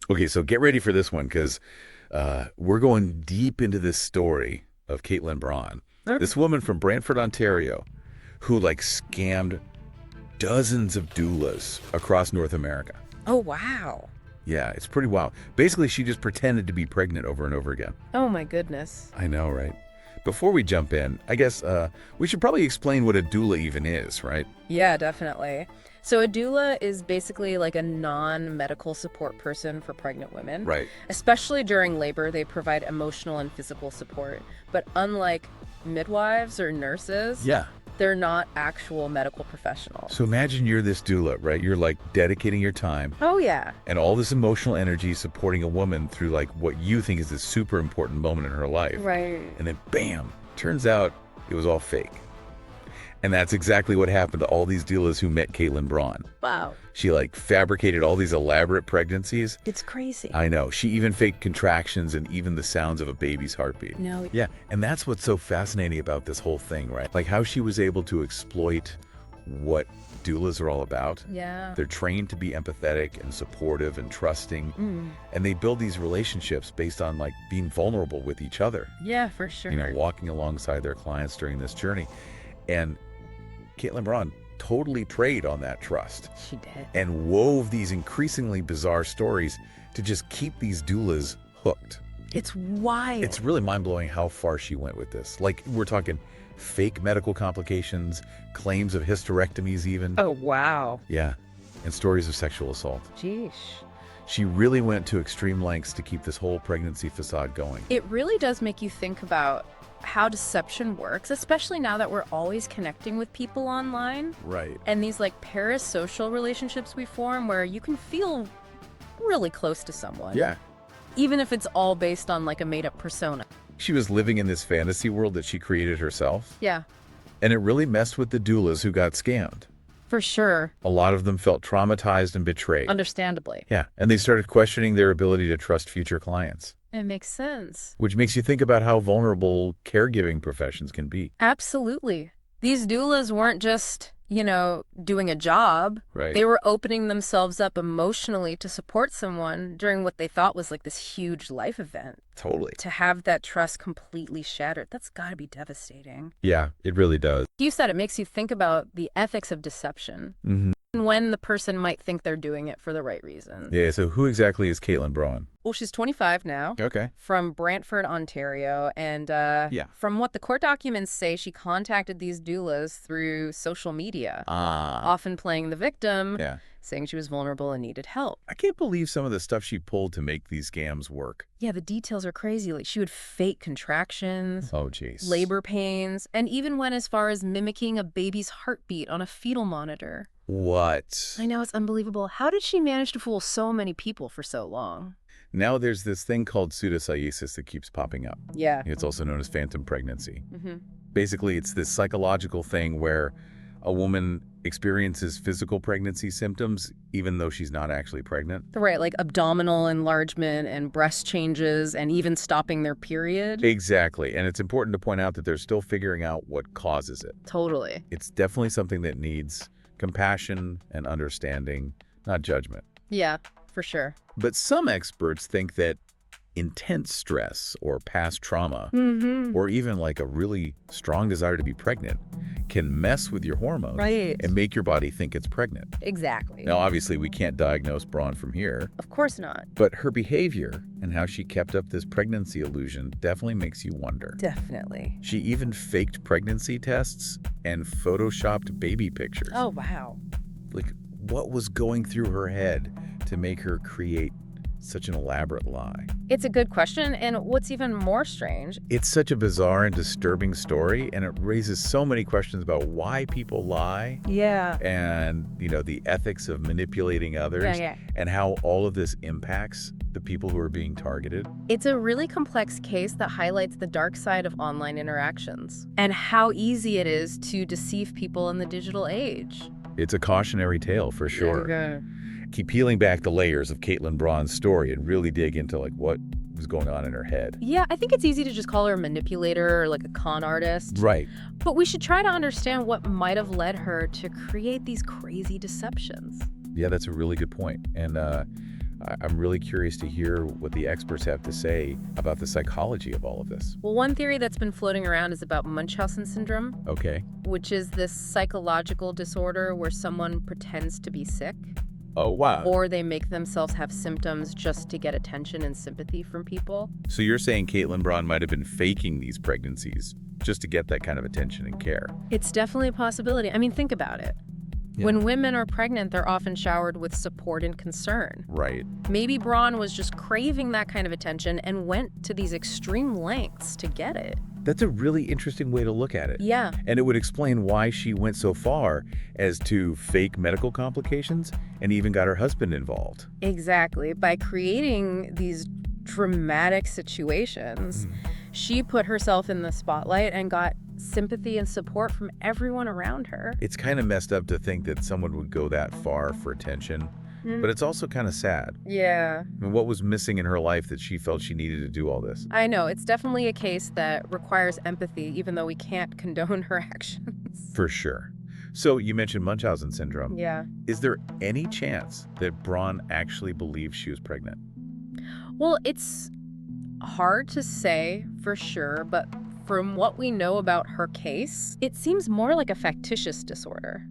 Okay, so get ready for this one because we're going deep into this story of Kaitlyn Braun. Okay. This woman from Brantford, Ontario, who like scammed dozens of doulas across North America. Oh, wow. Yeah, it's pretty wild. Basically, she just pretended to be pregnant over and over again. Oh, my goodness. I know, right? Before we jump in, I guess we should probably explain what a doula even is, right? Yeah, definitely. So a doula is basically like a non-medical support person for pregnant women. Right. Especially during labor, they provide emotional and physical support. But unlike midwives or nurses, Yeah. they're not actual medical professionals. So imagine you're this doula, right? You're like dedicating your time Oh, yeah. and all this emotional energy supporting a woman through like what you think is a super important moment in her life. Right. And then bam, turns out it was all fake. And that's exactly what happened to all these doulas who met Kaitlyn Braun. Wow. She like fabricated all these elaborate pregnancies. It's crazy. I know. She even faked contractions and even the sounds of a baby's heartbeat. No. Yeah, and that's what's so fascinating about this whole thing, right? Like how she was able to exploit what doulas are all about. Yeah. They're trained to be empathetic and supportive and trusting. And they build these relationships based on like being vulnerable with each other, Yeah, for sure. you know, walking alongside their clients during this journey. And Kaitlyn Braun totally preyed on that trust She did. and wove these increasingly bizarre stories to just keep these doulas hooked. It's wild. It's really mind-blowing how far she went with this. Like, we're talking fake medical complications, claims of hysterectomies even. Oh, wow. Yeah, and stories of sexual assault. Jeesh. She really went to extreme lengths to keep this whole pregnancy facade going. It really does make you think about how deception works, especially now that we're always connecting with people online. Right. And these like parasocial relationships we form where you can feel really close to someone. Yeah. Even if it's all based on like a made-up persona. She was living in this fantasy world that she created herself, Yeah, and it really messed with the doulas who got scammed. for sure. A lot of them felt traumatized and betrayed. Understandably. Yeah, and they started questioning their ability to trust future clients, It makes sense. which makes you think about how vulnerable caregiving professions can be. Absolutely. These doulas weren't just, doing a job. Right. They were opening themselves up emotionally to support someone during what they thought was like this huge life event. Totally. To have that trust completely shattered, that's got to be devastating. Yeah, it really does. You said it makes you think about the ethics of deception Mm-hmm. and when the person might think they're doing it for the right reason. Yeah, so who exactly is Kaitlyn Braun? Well, she's 25 now. Okay. From Brantford, Ontario, and from what the court documents say, she contacted these doulas through social media, often playing the victim, Yeah. saying she was vulnerable and needed help. I can't believe some of the stuff she pulled to make these scams work. Yeah, the details are crazy. Like she would fake contractions, Oh, jeez. labor pains, and even went as far as mimicking a baby's heartbeat on a fetal monitor. What? I know, it's unbelievable. How did she manage to fool so many people for so long? Now there's this thing called pseudocyesis that keeps popping up. Yeah. It's also known as phantom pregnancy. Mm-hmm. Basically, it's this psychological thing where a woman experiences physical pregnancy symptoms even though she's not actually pregnant. Right, like abdominal enlargement and breast changes and even stopping their period. Exactly. And it's important to point out that they're still figuring out what causes it. Totally. It's definitely something that needs compassion and understanding, not judgment. Yeah, for sure. But some experts think that intense stress or past trauma, or even like a really strong desire to be pregnant, can mess with your hormones Right. and make your body think it's pregnant. Exactly. Now, obviously, we can't diagnose Braun from here, Of course not. but her behavior and how she kept up this pregnancy illusion definitely makes you wonder. Definitely. She even faked pregnancy tests and photoshopped baby pictures. Oh, wow. Like, what was going through her head to make her create such an elaborate lie? It's a good question, and what's even more strange... It's such a bizarre and disturbing story, and it raises so many questions about why people lie Yeah. and, the ethics of manipulating others Yeah. and how all of this impacts the people who are being targeted. It's a really complex case that highlights the dark side of online interactions and how easy it is to deceive people in the digital age. It's a cautionary tale for sure. Yeah. Keep peeling back the layers of Kaitlyn Braun's story and really dig into like what was going on in her head. Yeah, I think it's easy to just call her a manipulator or like a con artist. Right. But we should try to understand what might have led her to create these crazy deceptions. Yeah, that's a really good point. And I'm really curious to hear what the experts have to say about the psychology of all of this. Well, one theory that's been floating around is about Munchausen syndrome. Okay. Which is this psychological disorder where someone pretends to be sick. Oh, wow. Or they make themselves have symptoms just to get attention and sympathy from people. So you're saying Kaitlyn Braun might have been faking these pregnancies just to get that kind of attention and care? It's definitely a possibility. I mean, think about it. Yeah. When women are pregnant, they're often showered with support and concern. Right. Maybe Braun was just craving that kind of attention and went to these extreme lengths to get it. That's a really interesting way to look at it. Yeah. And it would explain why she went so far as to fake medical complications and even got her husband involved. Exactly. By creating these dramatic situations, she put herself in the spotlight and got sympathy and support from everyone around her. It's kind of messed up to think that someone would go that far for attention, but it's also kind of sad. Yeah. I mean, what was missing in her life that she felt she needed to do all this? I know. It's definitely a case that requires empathy, even though we can't condone her actions. For sure. So you mentioned Munchausen syndrome. Yeah. Is there any chance that Braun actually believed she was pregnant? Well, it's hard to say for sure, but from what we know about her case, it seems more like a factitious disorder.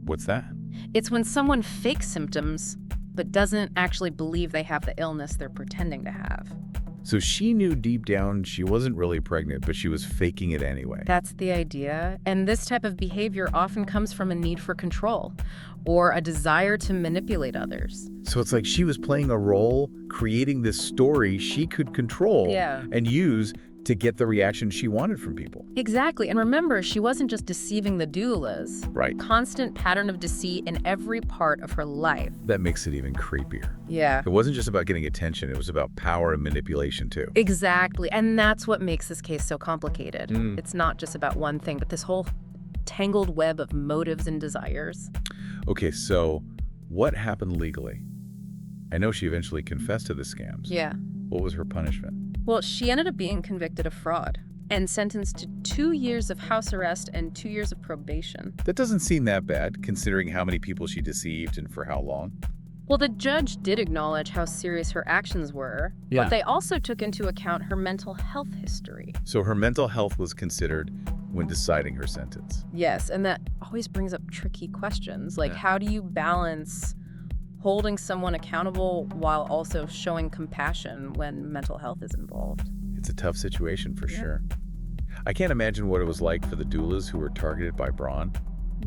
What's that? It's when someone fakes symptoms but doesn't actually believe they have the illness they're pretending to have. So she knew deep down she wasn't really pregnant, but she was faking it anyway. That's the idea. And this type of behavior often comes from a need for control or a desire to manipulate others. So it's like she was playing a role, creating this story she could control and use to get the reaction she wanted from people. Exactly. And remember, she wasn't just deceiving the doulas. Right. Constant pattern of deceit in every part of her life. That makes it even creepier. Yeah. It wasn't just about getting attention. It was about power and manipulation, too. Exactly. And that's what makes this case so complicated. It's not just about one thing, but this whole tangled web of motives and desires. Okay, so what happened legally? I know she eventually confessed to the scams. Yeah. What was her punishment? Well, she ended up being convicted of fraud and sentenced to 2 years of house arrest and 2 years of probation. That doesn't seem that bad, considering how many people she deceived and for how long. Well, the judge did acknowledge how serious her actions were, but they also took into account her mental health history. So her mental health was considered when deciding her sentence. Yes, and that always brings up tricky questions, like how do you balance holding someone accountable while also showing compassion when mental health is involved? It's a tough situation for sure. I can't imagine what it was like for the doulas who were targeted by Braun.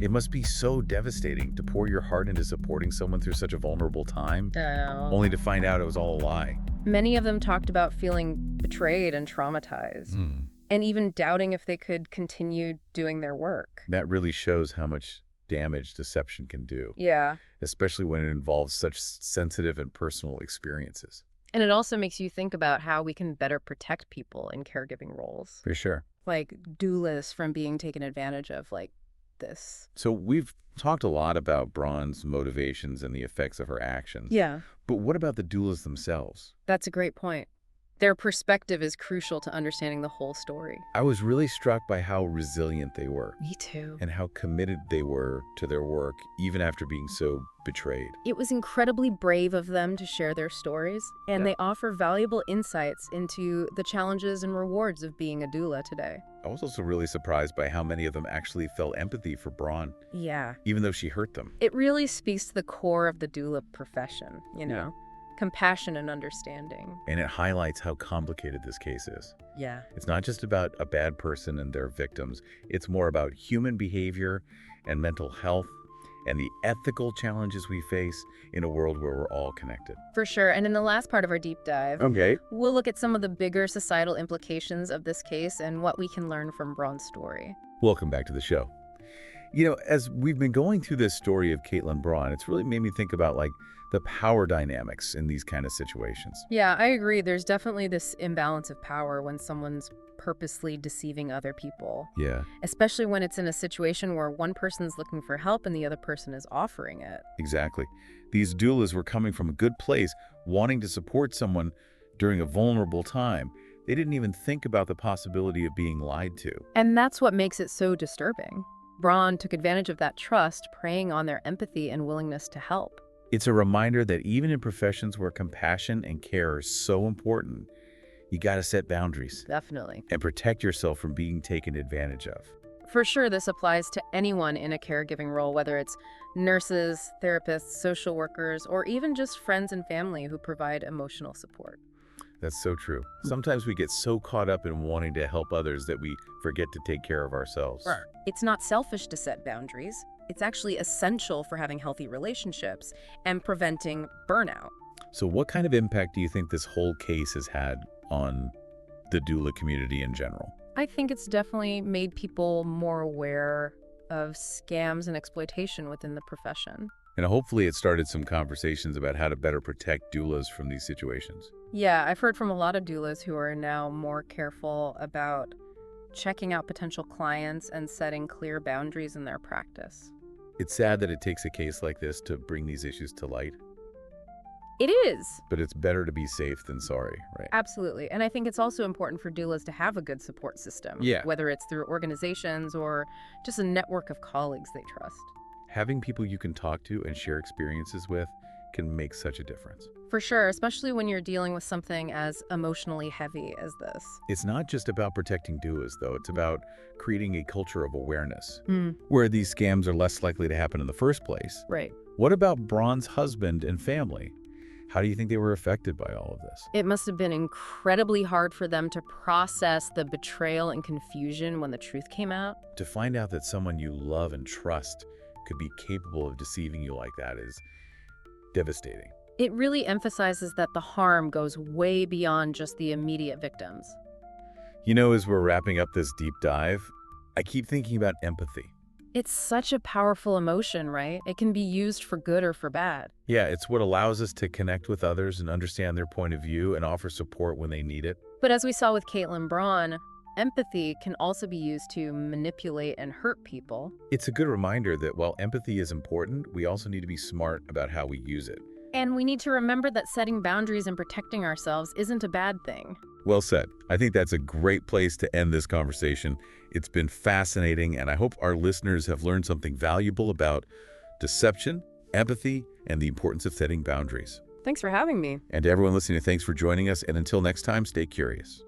It must be so devastating to pour your heart into supporting someone through such a vulnerable time, only to find out it was all a lie. Many of them talked about feeling betrayed and traumatized, and even doubting if they could continue doing their work. That really shows how much damage deception can do. Yeah. Especially when it involves such sensitive and personal experiences. And it also makes you think about how we can better protect people in caregiving roles. For sure. Like doulas from being taken advantage of like this. So we've talked a lot about Braun's motivations and the effects of her actions. Yeah. But what about the doulas themselves? That's a great point. Their perspective is crucial to understanding the whole story. I was really struck by how resilient they were. Me too. And how committed they were to their work, even after being so betrayed. It was incredibly brave of them to share their stories, and they offer valuable insights into the challenges and rewards of being a doula today. I was also really surprised by how many of them actually felt empathy for Braun. Yeah. Even though she hurt them. It really speaks to the core of the doula profession, you know? Compassion and understanding. And it highlights how complicated this case is. Yeah. It's not just about a bad person and their victims. It's more about human behavior and mental health and the ethical challenges we face in a world where we're all connected. For sure. And in the last part of our deep dive, we'll look at some of the bigger societal implications of this case and what we can learn from Braun's story. Welcome back to the show. You know, as we've been going through this story of Kaitlyn Braun, it's really made me think about like the power dynamics in these kind of situations. Yeah, I agree. There's definitely this imbalance of power when someone's purposely deceiving other people. Yeah. Especially when it's in a situation where one person's looking for help and the other person is offering it. Exactly. These doulas were coming from a good place, wanting to support someone during a vulnerable time. They didn't even think about the possibility of being lied to. And that's what makes it so disturbing. Braun took advantage of that trust, preying on their empathy and willingness to help. It's a reminder that even in professions where compassion and care are so important, you got to set boundaries Definitely. and protect yourself from being taken advantage of. For sure, this applies to anyone in a caregiving role, whether it's nurses, therapists, social workers, or even just friends and family who provide emotional support. That's so true. Sometimes we get so caught up in wanting to help others that we forget to take care of ourselves. It's not selfish to set boundaries. It's actually essential for having healthy relationships and preventing burnout. So what kind of impact do you think this whole case has had on the doula community in general? I think it's definitely made people more aware of scams and exploitation within the profession. And hopefully it started some conversations about how to better protect doulas from these situations. Yeah, I've heard from a lot of doulas who are now more careful about checking out potential clients and setting clear boundaries in their practice. It's sad that it takes a case like this to bring these issues to light, It is. but it's better to be safe than sorry, right? Absolutely. And I think it's also important for doulas to have a good support system, Yeah. whether it's through organizations or just a network of colleagues they trust. Having people you can talk to and share experiences with can make such a difference. For sure, especially when you're dealing with something as emotionally heavy as this. It's not just about protecting doulas, though. It's about creating a culture of awareness Mm, where these scams are less likely to happen in the first place. right. What about Braun's husband and family? How do you think they were affected by all of this? It must have been incredibly hard for them to process the betrayal and confusion when the truth came out. To find out that someone you love and trust could be capable of deceiving you like that is devastating. It really emphasizes that the harm goes way beyond just the immediate victims. You know, as we're wrapping up this deep dive, I keep thinking about empathy. It's such a powerful emotion, right? It can be used for good or for bad. Yeah, it's what allows us to connect with others and understand their point of view and offer support when they need it. But as we saw with Kaitlyn Braun, empathy can also be used to manipulate and hurt people. It's a good reminder that while empathy is important, we also need to be smart about how we use it. And we need to remember that setting boundaries and protecting ourselves isn't a bad thing. Well said. I think that's a great place to end this conversation. It's been fascinating, and I hope our listeners have learned something valuable about deception, empathy, and the importance of setting boundaries. Thanks for having me. And to everyone listening, thanks for joining us, and until next time, stay curious.